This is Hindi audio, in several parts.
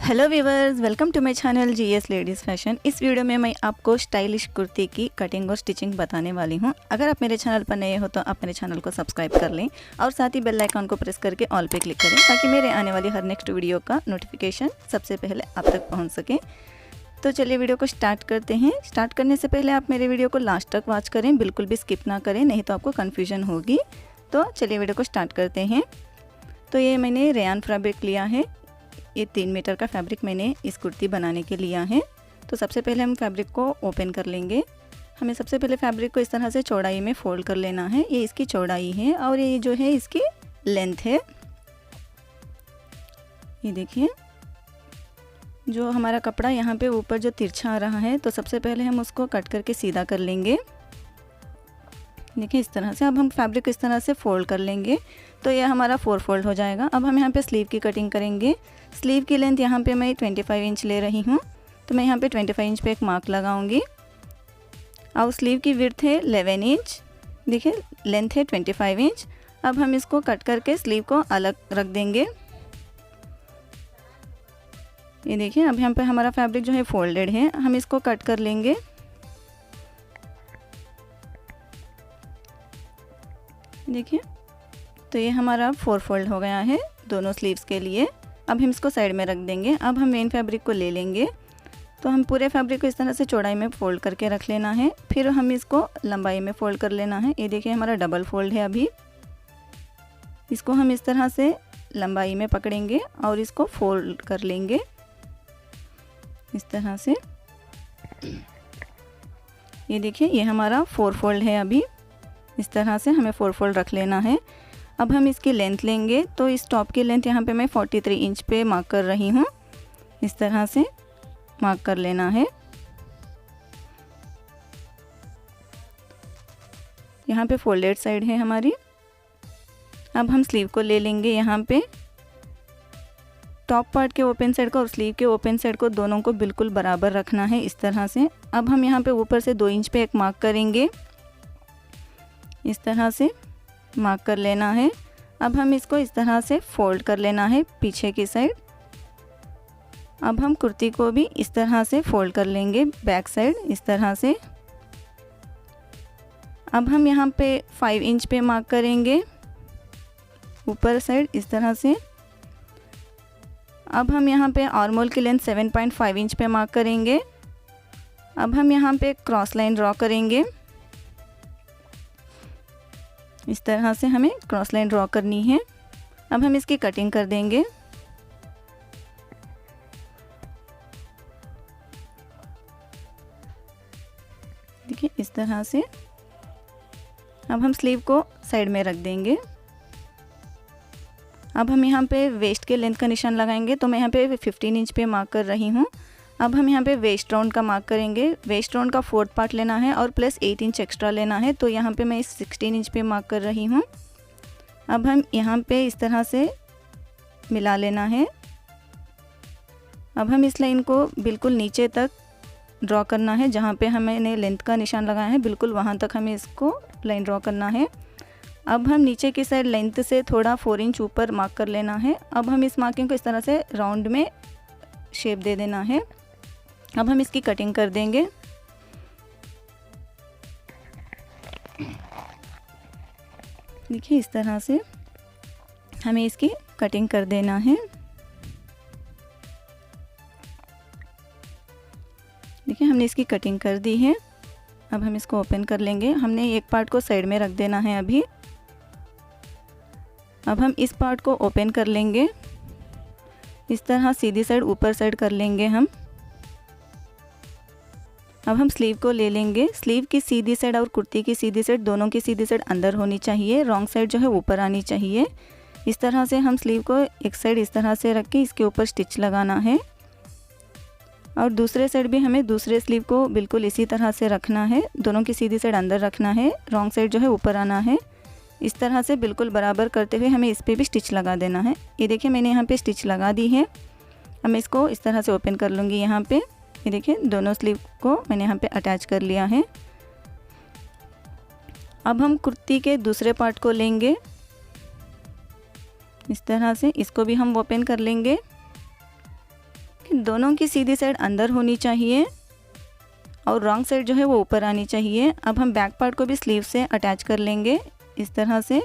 Hello viewers, welcome to my channel GS ladies fashion. इस वीडियो में मैं आपको स्टाइलिश कुर्ती की कटिंग और स्टिचिंग बताने वाली हूं। अगर आप मेरे चैनल पर नए हो तो आप मेरे चैनल को सब्सक्राइब कर लें और साथ ही बेल आइकन को प्रेस करके ऑल पे क्लिक करें ताकि मेरे आने वाली हर नेक्स्ट वीडियो का नोटिफिकेशन सबसे पहले आप तक पहुँच सके। तो चलिए वीडियो को स्टार्ट करते हैं। स्टार्ट करने से पहले आप मेरे वीडियो को लास्ट तक वॉच करें, बिल्कुल भी स्किप ना करें, नहीं तो आपको कन्फ्यूजन होगी। तो चलिए वीडियो को स्टार्ट करते हैं। तो ये मैंने रेयान फैब्रिक लिया है। ये 3 मीटर का फैब्रिक मैंने इस कुर्ती बनाने के लिया है। तो सबसे पहले हम फैब्रिक को ओपन कर लेंगे। हमें सबसे पहले फैब्रिक को इस तरह से चौड़ाई में फोल्ड कर लेना है। ये इसकी चौड़ाई है और ये जो है इसकी लेंथ है। ये देखिए, जो हमारा कपड़ा यहाँ पे ऊपर जो तिरछा आ रहा है, तो सबसे पहले हम उसको कट करके सीधा कर लेंगे। देखिए इस तरह से। अब हम फैब्रिक को इस तरह से फोल्ड कर लेंगे तो ये हमारा 4 फोल्ड हो जाएगा। अब हम यहाँ पे स्लीव की कटिंग करेंगे। स्लीव की लेंथ यहाँ पे मैं 25 इंच ले रही हूँ, तो मैं यहाँ पे 25 इंच पे एक मार्क लगाऊंगी। और स्लीव की विड्थ है 11 इंच। देखिए लेंथ है 25 इंच। अब हम इसको कट करके स्लीव को अलग रख देंगे। ये देखिए, अब यहाँ पे हमारा फैब्रिक जो है फोल्डेड है, हम इसको कट कर लेंगे। देखिए, तो ये हमारा 4 फोल्ड हो गया है दोनों स्लीव्स के लिए। अब हम इसको साइड में रख देंगे। अब हम मेन फैब्रिक को ले लेंगे। तो हम पूरे फैब्रिक को इस तरह से चौड़ाई में फ़ोल्ड करके रख लेना है, फिर हम इसको लंबाई में फ़ोल्ड कर लेना है। ये देखिए हमारा डबल फोल्ड है। अभी इसको हम इस तरह से लंबाई में पकड़ेंगे और इसको फोल्ड कर लेंगे इस तरह से। ये देखिए, ये हमारा 4 फोल्ड है। अभी इस तरह से हमें 4 फोल्ड रख लेना है। अब हम इसकी लेंथ लेंगे। तो इस टॉप की लेंथ यहाँ पे मैं 43 इंच पे मार्क कर रही हूँ। इस तरह से मार्क कर लेना है। यहाँ पे फोल्डेड साइड है हमारी। अब हम स्लीव को ले लेंगे। यहाँ पे टॉप पार्ट के ओपन साइड को और स्लीव के ओपन साइड को दोनों को बिल्कुल बराबर रखना है इस तरह से। अब हम यहाँ पे ऊपर से 2 इंच पे एक मार्क करेंगे। इस तरह से मार्क कर लेना है। अब हम इसको इस तरह से फोल्ड कर लेना है पीछे की साइड। अब हम कुर्ती को भी इस तरह से फोल्ड कर लेंगे बैक साइड इस तरह से। अब हम यहाँ पे 5 इंच पे मार्क करेंगे ऊपर साइड इस तरह से। अब हम यहाँ पे आर्महोल की लेंथ 7.5 इंच पे मार्क करेंगे। अब हम यहाँ पे क्रॉस लाइन ड्रॉ करेंगे। इस तरह से हमें क्रॉस लाइन ड्रॉ करनी है। अब हम इसकी कटिंग कर देंगे। देखिए इस तरह से। अब हम स्लीव को साइड में रख देंगे। अब हम यहाँ पे वेस्ट के लेंथ का निशान लगाएंगे। तो मैं यहाँ पे 15 इंच पे मार्क कर रही हूँ। अब हम यहाँ पे वेस्ट राउंड का मार्क करेंगे। वेस्ट राउंड का 4th पार्ट लेना है और प्लस 8 इंच एक्स्ट्रा लेना है। तो यहाँ पे मैं 16 इंच पे मार्क कर रही हूँ। अब हम यहाँ पे इस तरह से मिला लेना है। अब हम इस लाइन को बिल्कुल नीचे तक ड्रॉ करना है। जहाँ पे हमने लेंथ का निशान लगाया है बिल्कुल वहाँ तक हमें इसको लाइन ड्रॉ करना है। अब हम नीचे की साइड लेंथ से थोड़ा 4 इंच ऊपर मार्क कर लेना है। अब हम इस मार्किंग को इस तरह से राउंड में शेप दे देना है। अब हम इसकी कटिंग कर देंगे। देखिए इस तरह से हमें इसकी कटिंग कर देना है। देखिए हमने इसकी कटिंग कर दी है। अब हम इसको ओपन कर लेंगे। हमने एक पार्ट को साइड में रख देना है अभी। अब हम इस पार्ट को ओपन कर लेंगे। इस तरह सीधी साइड ऊपर साइड कर लेंगे हम। अब हम स्लीव को ले लेंगे। स्लीव की सीधी साइड और कुर्ती की सीधी साइड, दोनों की सीधी साइड अंदर होनी चाहिए। रॉन्ग साइड जो है ऊपर आनी चाहिए। इस तरह से हम स्लीव को एक साइड इस तरह से रख के इसके ऊपर स्टिच लगाना है और दूसरे साइड भी हमें दूसरे स्लीव को बिल्कुल इसी तरह से रखना है। दोनों की सीधी साइड अंदर रखना है, रॉन्ग साइड जो है ऊपर आना है। इस तरह से बिल्कुल बराबर करते हुए हमें इस पर भी स्टिच लगा देना है। ये देखिए मैंने यहाँ पे स्टिच लगा दी है। अब मैं इसको इस तरह से ओपन कर लूँगी। यहाँ पे ये देखिए दोनों स्लीव को मैंने यहाँ पे अटैच कर लिया है। अब हम कुर्ती के दूसरे पार्ट को लेंगे इस तरह से, इसको भी हम ओपन कर लेंगे। दोनों की सीधी साइड अंदर होनी चाहिए और रॉन्ग साइड जो है वो ऊपर आनी चाहिए। अब हम बैक पार्ट को भी स्लीव से अटैच कर लेंगे इस तरह से,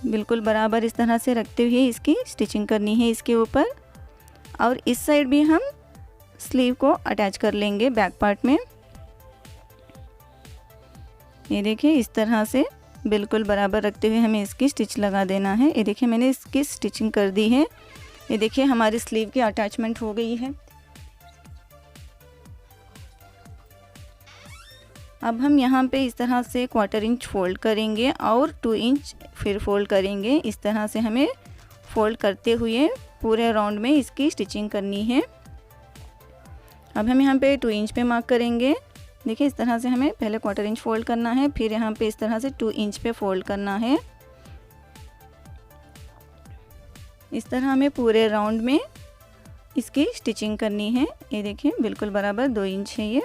बिल्कुल बराबर इस तरह से रखते हुए इसकी स्टिचिंग करनी है इसके ऊपर। और इस साइड भी हम स्लीव को अटैच कर लेंगे बैक पार्ट में। ये देखिए इस तरह से बिल्कुल बराबर रखते हुए हमें इसकी स्टिच लगा देना है। ये देखिए मैंने इसकी स्टिचिंग कर दी है। ये देखिए हमारी स्लीव की अटैचमेंट हो गई है। अब हम यहाँ पे इस तरह से 1/4 इंच फोल्ड करेंगे और 2 इंच फिर फोल्ड करेंगे। इस तरह से हमें फोल्ड करते हुए पूरे राउंड में इसकी स्टिचिंग करनी है। अब हम यहाँ पे 2 इंच पे मार्क करेंगे। देखिए इस तरह से हमें पहले 1/4 इंच फोल्ड करना है, फिर यहाँ पे इस तरह से 2 इंच पे फोल्ड करना है। इस तरह हमें पूरे राउंड में इसकी स्टिचिंग करनी है। ये देखिए बिल्कुल बराबर 2 इंच है ये।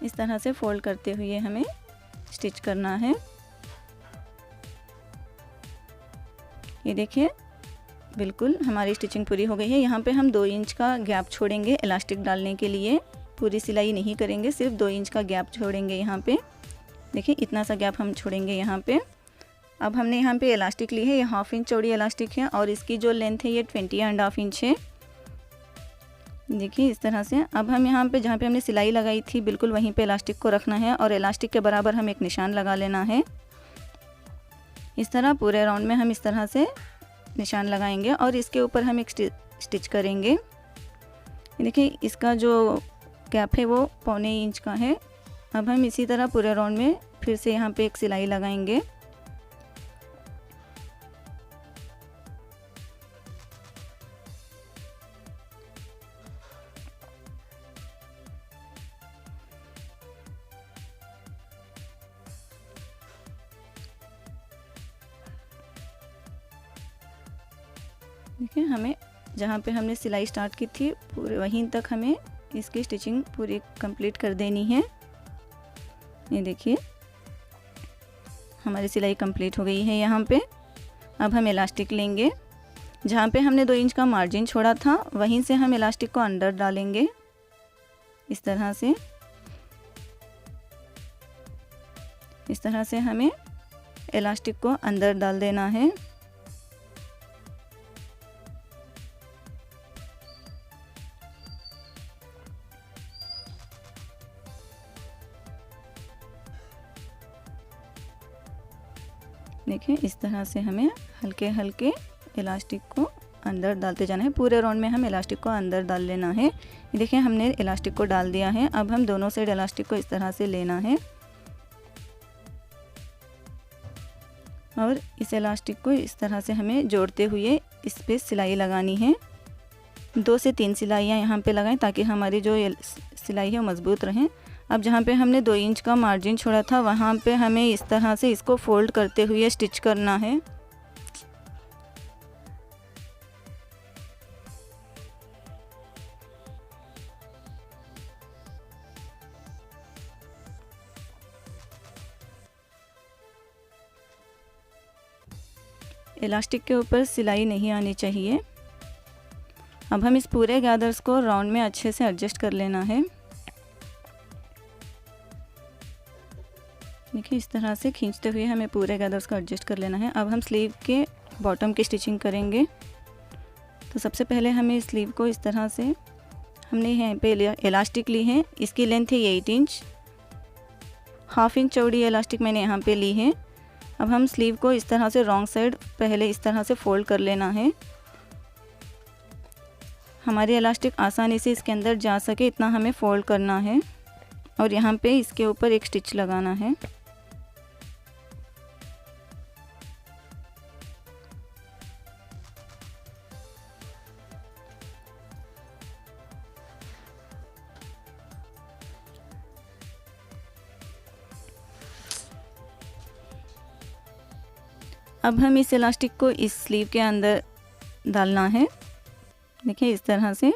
इस तरह से फोल्ड करते हुए हमें स्टिच करना है। ये देखिए बिल्कुल हमारी स्टिचिंग पूरी हो गई है। यहाँ पे हम 2 इंच का गैप छोड़ेंगे इलास्टिक डालने के लिए, पूरी सिलाई नहीं करेंगे, सिर्फ 2 इंच का गैप छोड़ेंगे यहाँ पे। देखिए इतना सा गैप हम छोड़ेंगे यहाँ पे। अब हमने यहाँ पे इलास्टिक ली है, ये 1/2 इंच चौड़ी इलास्टिक है और इसकी जो लेंथ है ये 20.5 इंच है। देखिए इस तरह से। अब हम यहाँ पे जहाँ पे हमने सिलाई लगाई थी बिल्कुल वहीं पे इलास्टिक को रखना है और इलास्टिक के बराबर हम एक निशान लगा लेना है। इस तरह पूरे राउंड में हम इस तरह से निशान लगाएंगे और इसके ऊपर हम एक स्टिच करेंगे। देखिए इसका जो गैप है वो 1/4 इंच का है। अब हम इसी तरह पूरे राउंड में फिर से यहाँ पे एक सिलाई लगाएंगे। देखिए हमें जहाँ पे हमने सिलाई स्टार्ट की थी पूरे वहीं तक हमें इसकी स्टिचिंग पूरी कंप्लीट कर देनी है। ये देखिए हमारी सिलाई कंप्लीट हो गई है यहाँ पे। अब हम इलास्टिक लेंगे, जहाँ पे हमने 2 इंच का मार्जिन छोड़ा था वहीं से हम इलास्टिक को अंदर डालेंगे इस तरह से। इस तरह से हमें इलास्टिक को अंदर डाल देना है। देखिए इस तरह से हमें हल्के हल्के इलास्टिक को अंदर डालते जाना है। पूरे राउंड में हम इलास्टिक को अंदर डाल लेना है। देखिए हमने इलास्टिक को डाल दिया है। अब हम दोनों साइड इलास्टिक को इस तरह से लेना है और इस इलास्टिक को इस तरह से हमें जोड़ते हुए इस पे सिलाई लगानी है। 2 से 3 सिलाइयाँ यहाँ पे लगाएं ताकि हमारी जो सिलाई है वो मज़बूत रहें। अब जहाँ पे हमने 2 इंच का मार्जिन छोड़ा था वहाँ पे हमें इस तरह से इसको फोल्ड करते हुए स्टिच करना है। इलास्टिक के ऊपर सिलाई नहीं आनी चाहिए। अब हम इस पूरे गैदर्स को राउंड में अच्छे से एडजस्ट कर लेना है। देखिए इस तरह से खींचते हुए हमें पूरे गैदर्स को एडजस्ट कर लेना है। अब हम स्लीव के बॉटम की स्टिचिंग करेंगे। तो सबसे पहले हमें स्लीव को इस तरह से, हमने यहाँ पे इलास्टिक ली है, इसकी लेंथ है 8 इंच, 1/2 इंच चौड़ी इलास्टिक मैंने यहाँ पे ली है। अब हम स्लीव को इस तरह से रॉन्ग साइड पहले इस तरह से फोल्ड कर लेना है। हमारी इलास्टिक आसानी से इसके अंदर जा सके इतना हमें फोल्ड करना है और यहाँ पे इसके ऊपर एक स्टिच लगाना है। अब हम इस इलास्टिक को इस स्लीव के अंदर डालना है। देखिए इस तरह से।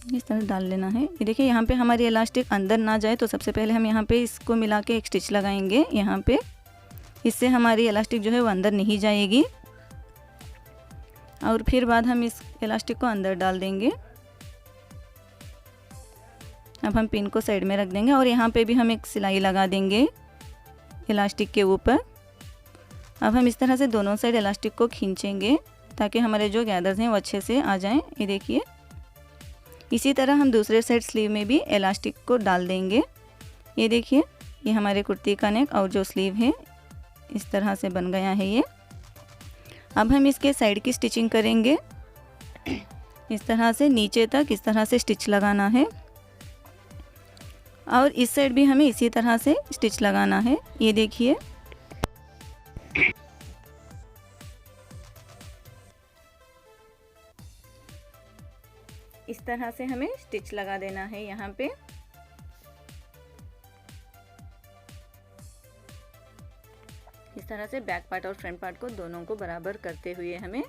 इस तरह डाल लेना है। ये देखिए यहाँ पे हमारी इलास्टिक अंदर ना जाए तो सबसे पहले हम यहाँ पे इसको मिला के एक स्टिच लगाएंगे यहाँ पे। इससे हमारी इलास्टिक जो है वो अंदर नहीं जाएगी। और फिर बाद हम इस इलास्टिक को अंदर डाल देंगे। अब हम पिन को साइड में रख देंगे और यहाँ पे भी हम एक सिलाई लगा देंगे इलास्टिक के ऊपर। अब हम इस तरह से दोनों साइड इलास्टिक को खींचेंगे ताकि हमारे जो गैदर्स हैं वो अच्छे से आ जाएं। ये देखिए, इसी तरह हम दूसरे साइड स्लीव में भी इलास्टिक को डाल देंगे। ये देखिए, ये हमारे कुर्ती का नेक और जो स्लीव है इस तरह से बन गया है ये। अब हम इसके साइड की स्टिचिंग करेंगे। इस तरह से नीचे तक इस तरह से स्टिच लगाना है और इस साइड भी हमें इसी तरह से स्टिच लगाना है। ये देखिए, इस तरह से हमें स्टिच लगा देना है यहाँ पे। इस तरह से बैक पार्ट और फ्रंट पार्ट को दोनों को बराबर करते हुए हमें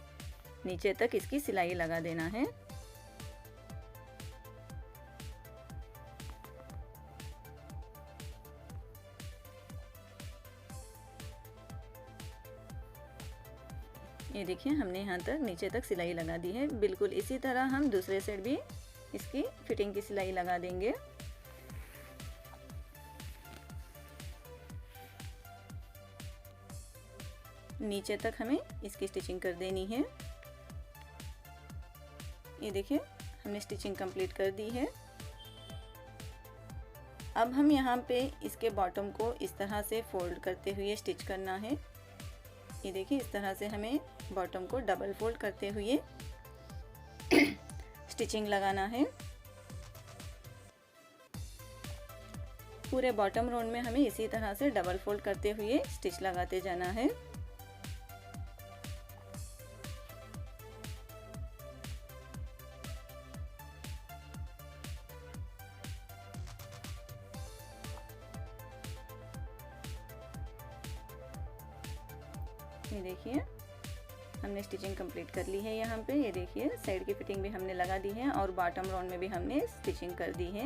नीचे तक इसकी सिलाई लगा देना है। ये देखिए, हमने यहाँ तक नीचे तक सिलाई लगा दी है। बिल्कुल इसी तरह हम दूसरे साइड भी इसकी फिटिंग की सिलाई लगा देंगे। नीचे तक हमें इसकी स्टिचिंग कर देनी है। ये देखिए, हमने स्टिचिंग कंप्लीट कर दी है। अब हम यहाँ पे इसके बॉटम को इस तरह से फोल्ड करते हुए स्टिच करना है। ये देखिए, इस तरह से हमें बॉटम को डबल फोल्ड करते हुए स्टिचिंग लगाना है। पूरे बॉटम राउंड में हमें इसी तरह से डबल फोल्ड करते हुए स्टिच लगाते जाना है। ये देखिए, हमने स्टिचिंग कंप्लीट कर ली है। यहाँ पे ये देखिए, साइड की फिटिंग भी हमने लगा दी है और बॉटम राउंड में भी हमने स्टिचिंग कर दी है।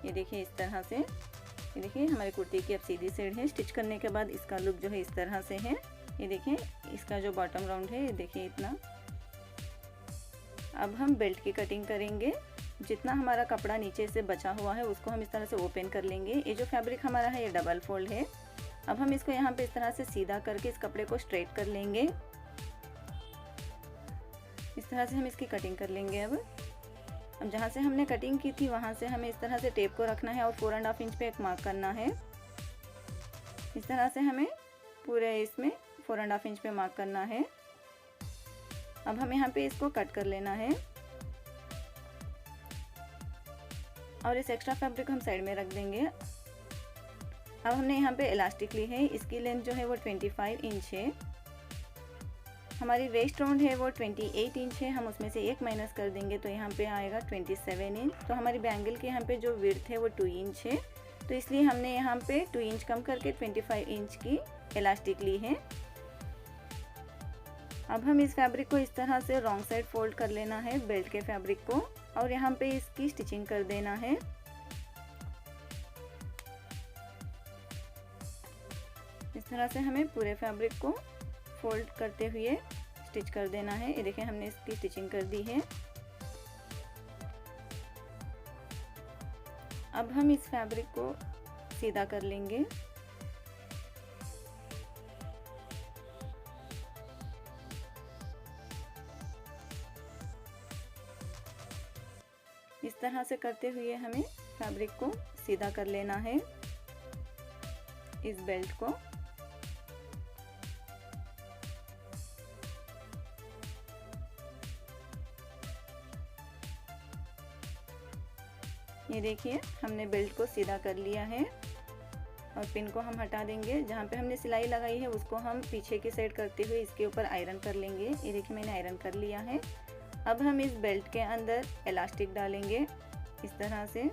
ये देखिए, इस तरह से। ये देखिए, हमारी कुर्ती की अब सीधी साइड है। स्टिच करने के बाद इसका लुक जो है इस तरह से है। ये देखिए, इसका जो बॉटम राउंड है ये देखिए इतना। अब हम बेल्ट की कटिंग करेंगे। जितना हमारा कपड़ा नीचे से बचा हुआ है उसको हम इस तरह से ओपन कर लेंगे। ये जो फैब्रिक हमारा है ये डबल फोल्ड है। अब हम इसको यहाँ पे इस तरह से सीधा करके इस कपड़े को स्ट्रेट कर लेंगे। इस तरह से हम इसकी कटिंग कर लेंगे। अब जहाँ से हमने कटिंग की थी वहाँ से हमें इस तरह से टेप को रखना है और 4.5 इंच पे एक मार्क करना है। इस तरह से हमें पूरे इसमें 4.5 इंच पे मार्क करना है। अब हम यहाँ पे इसको कट कर लेना है और इस एक्स्ट्रा फैब्रिक हम साइड में रख देंगे। अब हमने यहाँ पे इलास्टिक ली है। इसकी लेंथ जो है वो 25 इंच है। हमारी वेस्ट राउंड है वो 28 इंच है। हम उसमें से एक माइनस कर देंगे तो यहाँ पे आएगा 27 इंच। तो हमारी बैंगल के यहाँ पे जो विड्थ है वो 2 इंच है। तो इसलिए हमने यहाँ पे 2 इंच कम करके 25 इंच की इलास्टिक ली है। अब हम इस फैब्रिक को इस तरह से रॉन्ग साइड फोल्ड कर लेना है बेल्ट के फैब्रिक को और यहाँ पे इसकी स्टिचिंग कर देना है। इस तरह से हमें पूरे फैब्रिक को फोल्ड करते हुए स्टिच कर देना है। ये देखिए, हमने इसकी स्टिचिंग कर दी है। अब हम इस फैब्रिक को सीधा कर लेंगे। इस तरह से करते हुए हमें फैब्रिक को सीधा कर लेना है इस बेल्ट को। ये देखिए, हमने बेल्ट को सीधा कर लिया है और पिन को हम हटा देंगे। जहाँ पे हमने सिलाई लगाई है उसको हम पीछे की साइड करते हुए इसके ऊपर आयरन कर लेंगे। ये देखिए, मैंने आयरन कर लिया है। अब हम इस बेल्ट के अंदर इलास्टिक डालेंगे इस तरह से।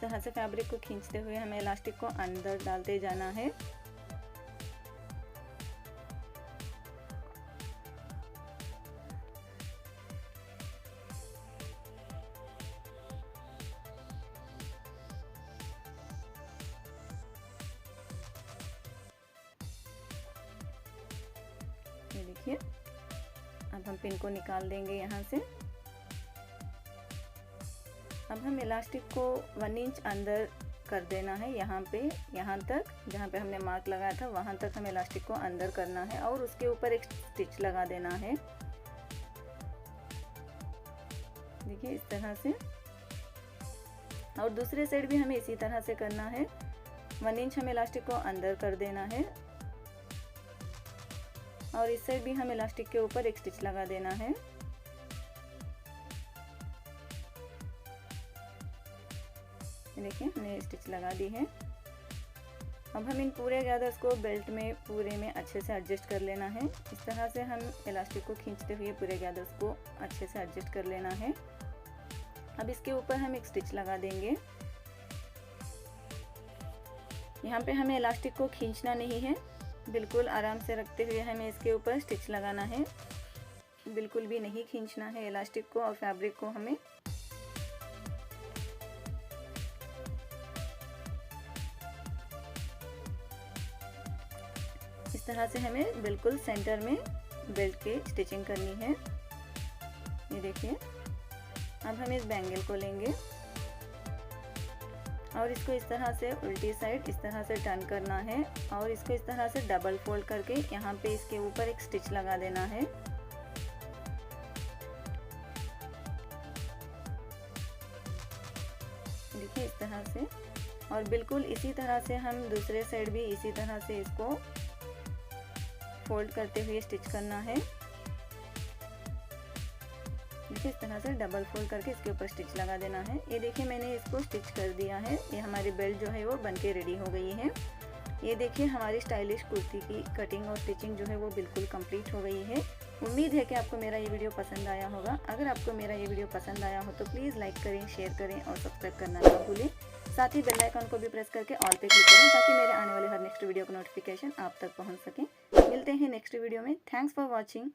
तरह से फैब्रिक को खींचते हुए हमें इलास्टिक को अंदर डालते जाना है। ये देखिए, अब हम पिन को निकाल देंगे यहाँ से। अब हम इलास्टिक को 1 इंच अंदर कर देना है, यहाँ तक जहाँ पे हमने मार्क लगाया था वहाँ तक हम इलास्टिक को अंदर करना है और उसके ऊपर एक स्टिच लगा देना है। देखिए इस तरह से, और दूसरे साइड भी हमें इसी तरह से करना है। 1 इंच हम इलास्टिक को अंदर कर देना है और इस साइड भी हम इलास्टिक के ऊपर एक स्टिच लगा देना है। देखिए हमने स्टिच लगा दी है। अब हम इन पूरे गैदर्स को बेल्ट में पूरे में अच्छे से एडजस्ट कर लेना है। इस तरह से हम इलास्टिक को खींचते हुए पूरे गैदर्स को अच्छे से एडजस्ट कर लेना है। अब इसके ऊपर हम एक स्टिच लगा देंगे। यहाँ पे हमें इलास्टिक को खींचना नहीं है, बिल्कुल आराम से रखते हुए हमें इसके ऊपर स्टिच लगाना है। बिल्कुल भी नहीं खींचना है इलास्टिक को और फैब्रिक को हमें। इस तरह से हमें बिल्कुल सेंटर में बेल्ट के स्टिचिंग करनी है। ये देखिए, अब हम इस बैंगल को लेंगे और इसको इस तरह से उल्टी साइड इस तरह से टर्न करना है और इसको इस तरह से डबल फोल्ड करके यहाँ पे इसके ऊपर एक स्टिच लगा देना है। देखिए इस तरह से, और बिल्कुल इसी तरह से हम दूसरे साइड भी इसी तरह से इसको फोल्ड करते हुए स्टिच करना है। देखिए इस तरह से डबल फोल्ड करके इसके ऊपर स्टिच लगा देना है। ये देखिए मैंने इसको स्टिच कर दिया है। ये हमारी बेल्ट जो है वो बनके रेडी हो गई है। ये देखिए हमारी स्टाइलिश कुर्ती की कटिंग और स्टिचिंग जो है वो बिल्कुल कंप्लीट हो गई है। उम्मीद है कि आपको मेरा ये वीडियो पसंद आया होगा। अगर आपको मेरा ये वीडियो पसंद आया हो तो प्लीज़ लाइक करें, शेयर करें और सब्सक्राइब करना ना भूलें। साथ ही बेल आइकन को भी प्रेस करके ऑल पे क्लिक करें ताकि मेरे आने वाले हर नेक्स्ट वीडियो का नोटिफिकेशन आप तक पहुंच सके। मिलते हैं नेक्स्ट वीडियो में। Thanks for watching.